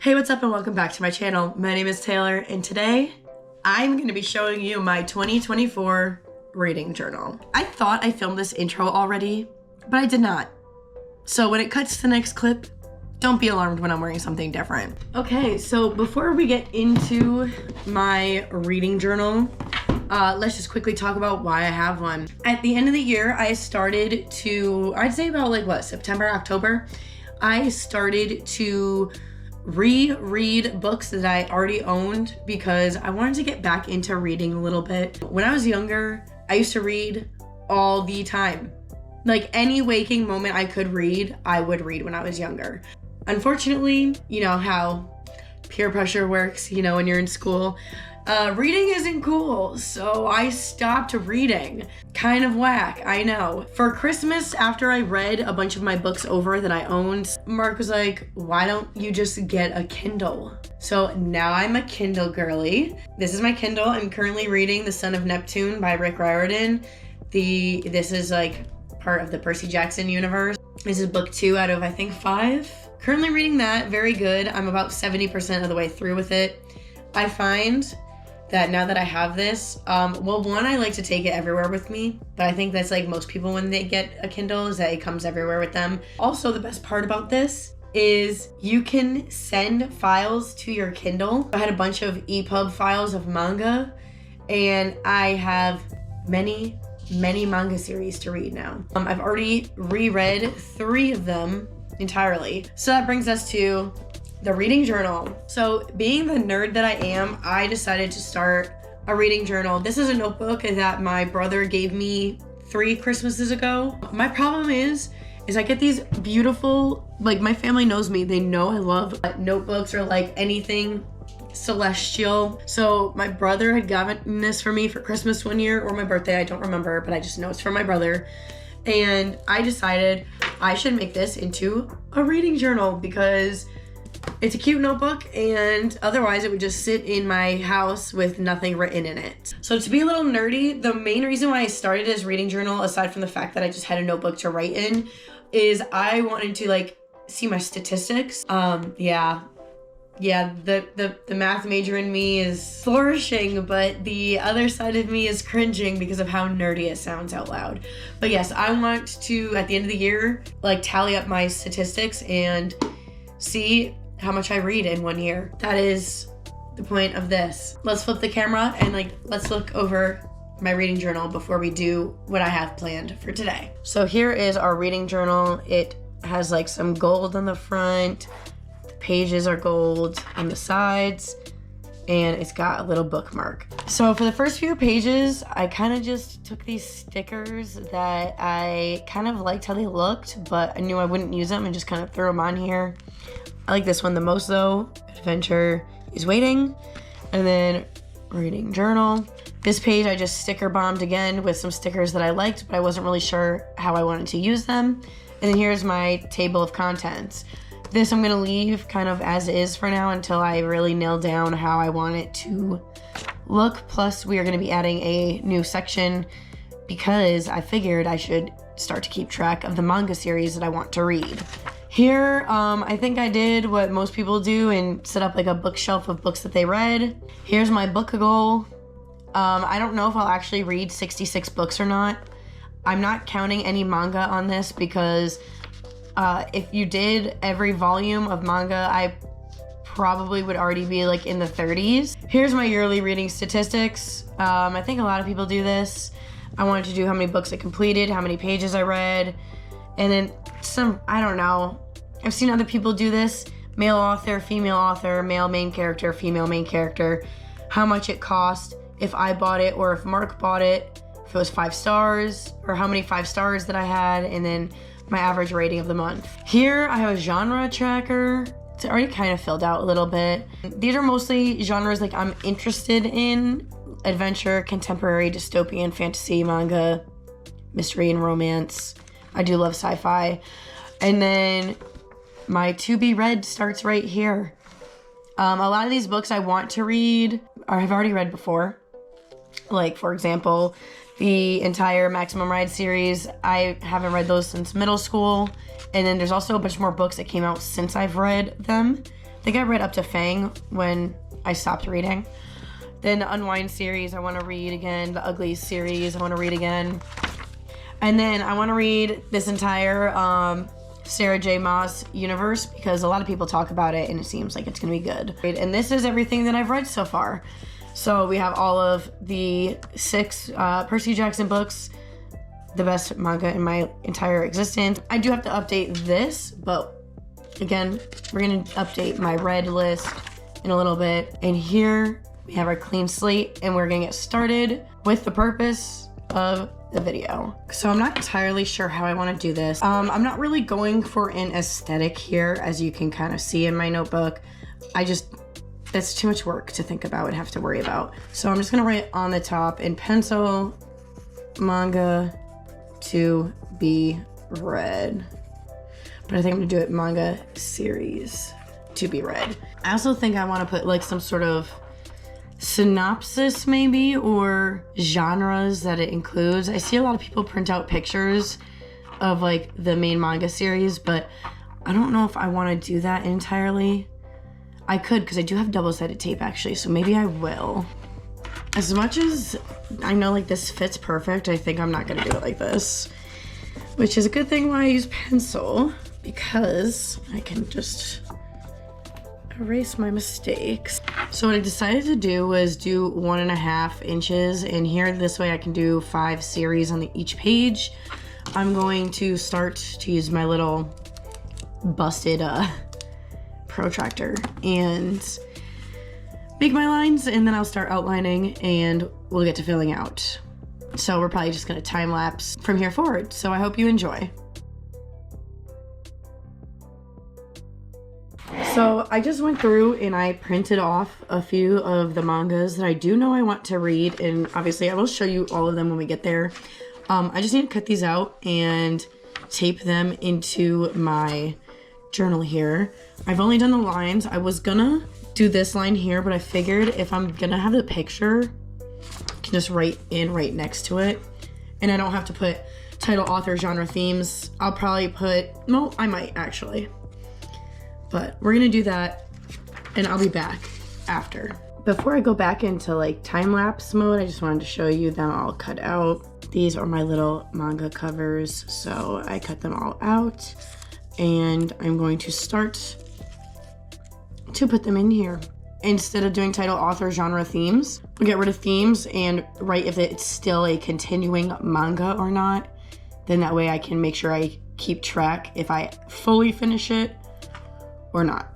Hey, what's up and welcome back to my channel. My name is Taylor and today I'm going to be showing you my 2024 reading journal. I thought I filmed this intro already, but I did not. So when it cuts to the next clip, don't be alarmed when I'm wearing something different. Okay, so before we get into my reading journal, let's just quickly talk about why I have one. At the end of the year, I started to, I'd say about September, October, I started to reread books that I already owned because I wanted to get back into reading a little bit. When I was younger, I used to read all the time. Like any waking moment I could read, I would read when I was younger. Unfortunately, you know how peer pressure works, when you're in school. Reading isn't cool, so I stopped reading. Kind of whack, I know. For Christmas, after I read a bunch of my books over that I owned, Mark was like, why don't you just get a Kindle? So now I'm a Kindle girly. This is my Kindle. I'm currently reading The Son of Neptune by Rick Riordan. This is part of the Percy Jackson universe. This is book 2 out of, I think, 5. Currently reading that, very good. I'm about 70% of the way through with it. I find that now that I have this, one, I like to take it everywhere with me, but I think that's like most people when they get a Kindle is that it comes everywhere with them. Also, the best part about this is you can send files to your Kindle. I had a bunch of EPUB files of manga, and I have many manga series to read now. I've already reread 3 of them entirely. So that brings us to the reading journal. So being the nerd that I am, I decided to start a reading journal. This is a notebook that my brother gave me 3 Christmases ago. My problem is I get these beautiful, my family knows me, they know I love notebooks or anything celestial. So my brother had gotten this for me for Christmas one year or my birthday, I don't remember, but I just know it's for my brother. And I decided I should make this into a reading journal because it's a cute notebook, and otherwise it would just sit in my house with nothing written in it. So to be a little nerdy, the main reason why I started this reading journal, aside from the fact that I just had a notebook to write in, is I wanted to see my statistics. The math major in me is flourishing, but the other side of me is cringing because of how nerdy it sounds out loud. But yes, I want to, at the end of the year, tally up my statistics and see how much I read in 1 year. That is the point of this. Let's flip the camera and let's look over my reading journal before we do what I have planned for today. So here is our reading journal. It has some gold on the front. The pages are gold on the sides, and it's got a little bookmark. So for the first few pages, I kind of just took these stickers that I kind of liked how they looked, but I knew I wouldn't use them and just kind of threw them on here. I like this one the most though. Adventure is waiting. And then reading journal. This page I just sticker bombed again with some stickers that I liked, but I wasn't really sure how I wanted to use them. And then here's my table of contents. This I'm gonna leave kind of as is for now until I really nail down how I want it to look. Plus we are gonna be adding a new section because I figured I should start to keep track of the manga series that I want to read. Here, I think I did what most people do and set up a bookshelf of books that they read. Here's my book goal. I don't know if I'll actually read 66 books or not. I'm not counting any manga on this because if you did every volume of manga, I probably would already be in the 30s. Here's my yearly reading statistics. I think a lot of people do this. I wanted to do how many books I completed, how many pages I read, and then I don't know. I've seen other people do this. Male author, male main character, female main character, how much it cost, if I bought it or if Mark bought it, if it was 5 stars, or how many 5 stars that I had, and then my average rating of the month. Here I have a genre tracker. It's already kind of filled out a little bit. These are mostly genres I'm interested in: adventure, contemporary, dystopian, fantasy, manga, mystery, and romance. I do love sci-fi. And then my to be read starts right here. A lot of these books I want to read or have already read before. For example, the entire Maximum Ride series. I haven't read those since middle school. And then there's also a bunch more books that came out since I've read them think I read up to Fang when I stopped reading. Then the Unwind series I want to read again. The Ugly series I want to read again. And then I want to read this entire Sarah J. Maas universe because a lot of people talk about it and it seems like it's going to be good. And this is everything that I've read so far. So we have all of the 6 Percy Jackson books, the best manga in my entire existence. I do have to update this, but again, we're going to update my read list in a little bit. And here we have our clean slate and we're going to get started with the purpose of the video. So I'm not entirely sure how I want to do this. I'm not really going for an aesthetic here, as you can kind of see in my notebook. That's too much work to think about and have to worry about. So I'm just gonna write on the top in pencil, manga to be read. But I think I'm gonna do it manga series to be read. I also think I want to put like some sort of synopsis maybe, or genres that it includes. I see a lot of people print out pictures of like the main manga series, but I don't know if I want to do that entirely. I could, because I do have double-sided tape actually, so maybe I will. As much as I know like this fits perfect, I think I'm not gonna do it like this, which is a good thing why I use pencil, because I can just erase my mistakes. So what I decided to do was do 1.5 inches, and here this way I can do 5 series on each page. I'm going to start to use my little busted protractor and make my lines, and then I'll start outlining and we'll get to filling out. So we're probably just gonna time lapse from here forward. So I hope you enjoy. So I just went through and I printed off a few of the mangas that I do know I want to read, and obviously I will show you all of them when we get there. I just need to cut these out and tape them into my journal here. I've only done the lines. I was gonna do this line here, but I figured if I'm gonna have the picture, I can just write in right next to it, and I don't have to put title, author, genre, themes. I'll probably put, no, I might actually. But we're gonna do that and I'll be back after. Before I go back into like time-lapse mode, I just wanted to show you them all cut out. These are my little manga covers, so I cut them all out and I'm going to start to put them in here. Instead of doing title, author, genre, themes, we'll get rid of themes and write if it's still a continuing manga or not. Then that way I can make sure I keep track if I fully finish it or not.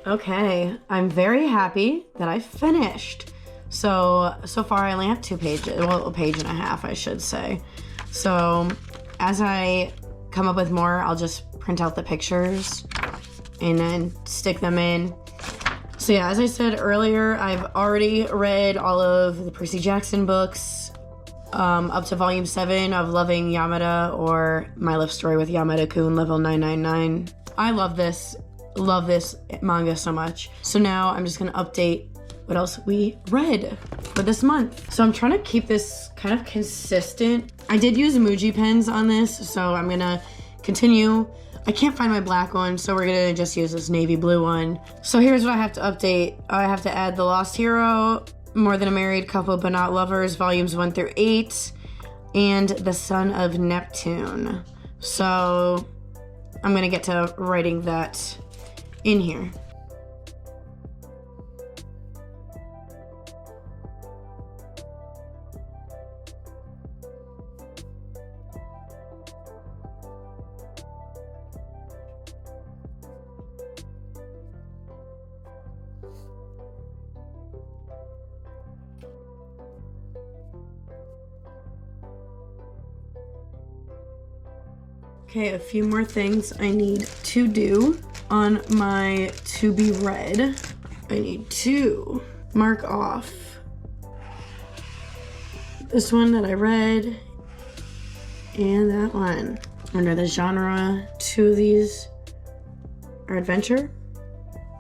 Okay, I'm very happy that I finished. So far I only have 2 pages, well, a page and a half, I should say. So as I come up with more, I'll just print out the pictures and then stick them in. So yeah, as I said earlier, I've already read all of the Percy Jackson books, up to volume 7 of Loving Yamada, or My Life Story with Yamada-kun, level 999. I love this manga so much. So now I'm just gonna update what else we read for this month. So I'm trying to keep this kind of consistent. I did use Muji pens on this, so I'm gonna continue. I can't find my black one, so we're gonna just use this navy blue one. So here's what I have to update. I have to add The Lost Hero, More Than a Married Couple But Not Lovers, volumes 1 through 8, and The Son of Neptune. So I'm gonna get to writing that in here. Okay, a few more things I need to do on my to be read. I need to mark off this one that I read and that one. Under the genre, 2 of these are adventure,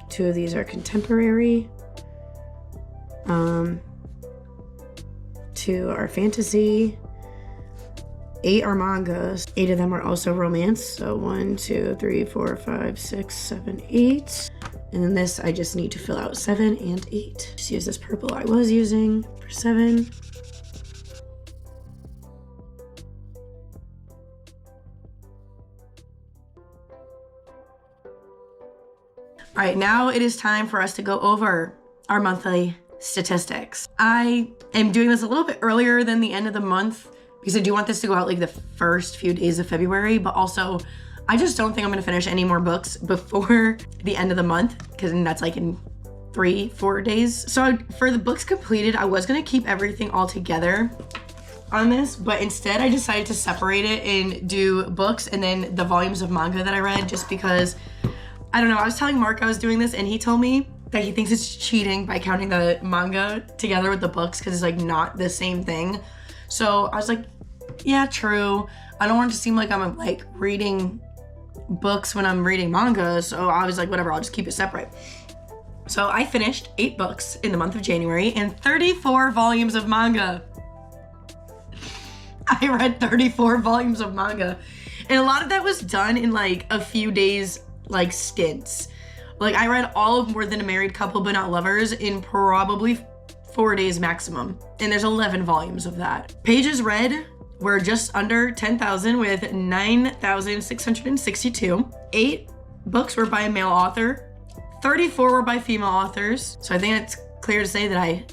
2 of these are contemporary, 2 are fantasy, 8 are mangas. 8 of them are also romance. So 1, 2, 3, 4, 5, 6, 7, 8. And then this, I just need to fill out 7 and 8. Just use this purple I was using for 7. All right, now it is time for us to go over our monthly statistics. I am doing this a little bit earlier than the end of the month because I do want this to go out like the first few days of February, but also I just don't think I'm gonna finish any more books before the end of the month, because that's like in 3-4 days. So for the books completed, I was gonna keep everything all together on this, but instead I decided to separate it and do books and then the volumes of manga that I read, just because, I don't know, I was telling Mark I was doing this and he told me that he thinks it's cheating by counting the manga together with the books because it's like not the same thing. So I was like, yeah, true. I don't want it to seem like I'm like reading books when I'm reading manga. So I was like, whatever, I'll just keep it separate. So I finished 8 books in the month of January and 34 volumes of manga. I read 34 volumes of manga. And a lot of that was done in like a few days, like stints. Like I read all of More Than a Married Couple But Not Lovers in probably 4 days maximum, and there's 11 volumes of that. Pages read were just under 10,000 with 9,662. 8 books were by a male author, 34 were by female authors. So I think it's clear to say that I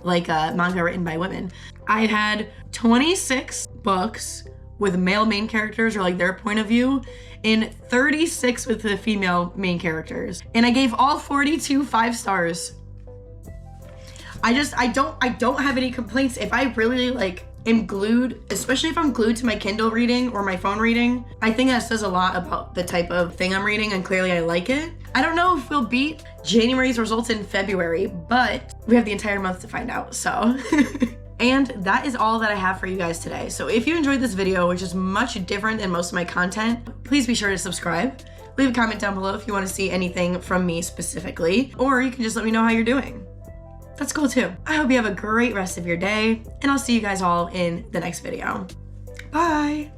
like manga written by women. I had 26 books with male main characters or like their point of view, and 36 with the female main characters. And I gave all 42 5 stars. I don't have any complaints. If I really like am glued, especially if I'm glued to my Kindle reading or my phone reading, I think that says a lot about the type of thing I'm reading, and clearly I like it. I don't know if we'll beat January's results in February, but we have the entire month to find out, so. And that is all that I have for you guys today. So if you enjoyed this video, which is much different than most of my content, please be sure to subscribe. Leave a comment down below if you want to see anything from me specifically, or you can just let me know how you're doing. That's cool too. I hope you have a great rest of your day, and I'll see you guys all in the next video. Bye.